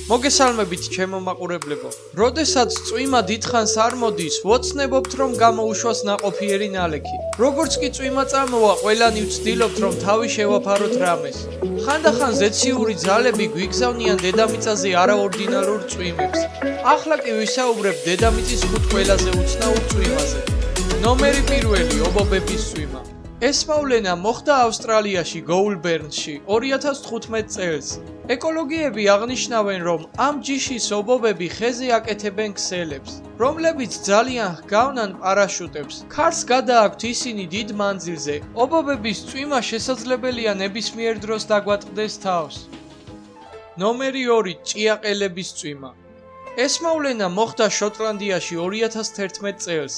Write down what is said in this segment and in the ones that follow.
მოგესალმებით ჩემო მაყურებლებო. როდესაც წვიმა დიდხანს არ მოდის, ვოცნებობთ რომ გამოუშვას ნაყოფიერი ნალექი. როგორც კი წვიმა წამოვა, ყველანი ვცდილობთ რომ თავი შევაფაროთ რამეს. ხანდახან ზეციური ძალები გვიგზავნიან დედამიწაზე არაორდინარულ წვიმებს. ახლა კი ვისაუბრებ დედამიწის 5 ყველაზე უცნაურ წვიმაზე. ნომერი 1 ობობების წვიმა. ეს მოვლენა მოხდა ავსტრალიაში, გოულბერნში 2015 წელს. ეკოლოგიები აღნიშნავენ, რომ ამ ჯიშის ობობები ხეზე აკეთებენ ქსელებს, რომლებიც ძალიან ჰგავნან პარაშუტებს. ქარს გადააქვთ ისინი დიდ მანძილზე. ობობების წვიმა შესაძლებელია ნებისმიერ დროს დაგვატყდეს თავს. ნომერი 2 ჭიაყელების წვიმა. ეს მოვლენა მოხდა შოტლანდიაში 2011 წელს.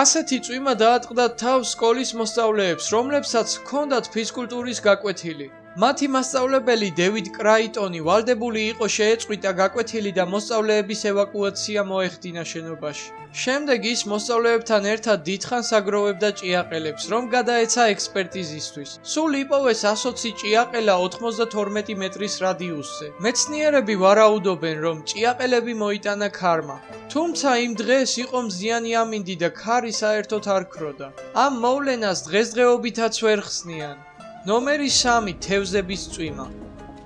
ასეთი წვიმა დაატყდა თავს სკოლის მოსწავლეებს, რომლებსაც ჰქონდათ ფიზკულტურის გაკვეთილი. მათი მასწავლებელი დევიდ კრაიტონი ვალდებული იყო შეეწყვიტა გაკვეთილი და მოსწავლეების ევაკუაცია მოეხდინა შენობაში. შემდეგ ის მოსწავლეებთან ერთად დიდხანს აგროვებდა ჭიაყელებს, რომ გადაეცა ექსპერტიზისთვის. სულ იპოვეს 120 ჭიაყელა 92 მეტრის რადიუსზე. მეცნიერები ვარაუდობენ, რომ ჭიაყელები მოიტანა ქარმა. თუმცა იმ დღეს იყო მზიანი ამინდი და ქარი საერთოდ არ ქროდა. ამ მოვლენას დღესდღეობითაც ვერ ხსნიან. ნომერი 3 თევზების წვიმა.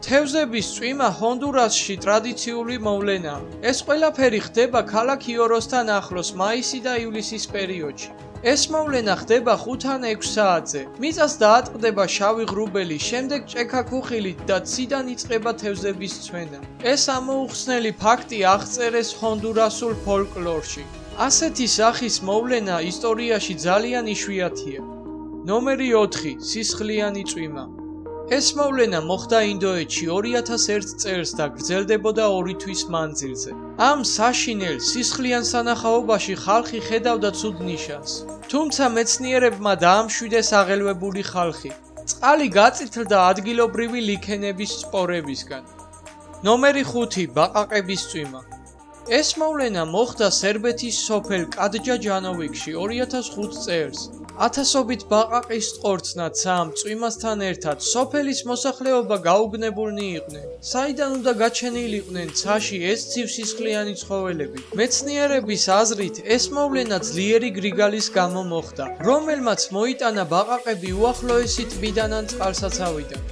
თევზების წვიმა ჰონდურასში ტრადიციული მოვლენაა. ეს ყველაფერი ხდება ქალაქ იოროსთან ახლოს მაისი და ივლისის პერიოდში. ეს მოვლენა ხდება 5 ან 6 საათზე. მიწას დაატყდება შავი ღრუბელი, შემდეგ ჭექა-ქუხილით და ციდან იწყება თევზების წვენა. ეს ამოუხსნელი ფაქტი აღწერეს ჰონდურასულ ფოლკლორში. ასეთი სახის მოვლენა ისტორიაში ძალიან იშვიათია. ნომერი 4 სისხლიანი წვიმა. ეს მოვლენა მოხდა ინდოეთში 2001 წელს და გრძელდებოდა 2 თვის მანძილზე. ამ საშინელ სისხლიან სანახაობაში ხალხი ხედავდა ცუდ ნიშანს. თუმცა მეცნიერებმა დაამშვიდეს აღელვებული ხალხი. წყალი გაწითლდა ადგილობრივი ლიქენების სპორებისგან. ნომერი 5 ბაყაყების წვიმა. ეს მოვლენა მოხდა სერბეთის სოფელ კადჯაჯანოვიკში 2005 წელს. ათასობით ბაყაყის ტყორცნაც ამ წვიმასთან ერთად სოფელის მოსახლეობა გაუგნებულნი იყვნენ. საიდან უნდა გაჩენილიყვნენ ცაში ეს ცივსისხლიანი ცხოველები? მეცნიერების აზრით ეს მოვლენა ძლიერი გრიგალის გამო მოხდა, რომელმაც მოიტანა ბაყაყები უახლოესი ტბიდან ან წყალსაცავიდან.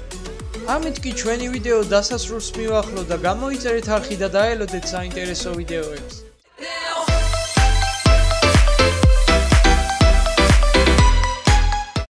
ამით კი ჩვენი ვიდეო დასასრულს მივახლო და გამოიწერეთ არხი და დაელოდეთ საინტერესო ვიდეოებს.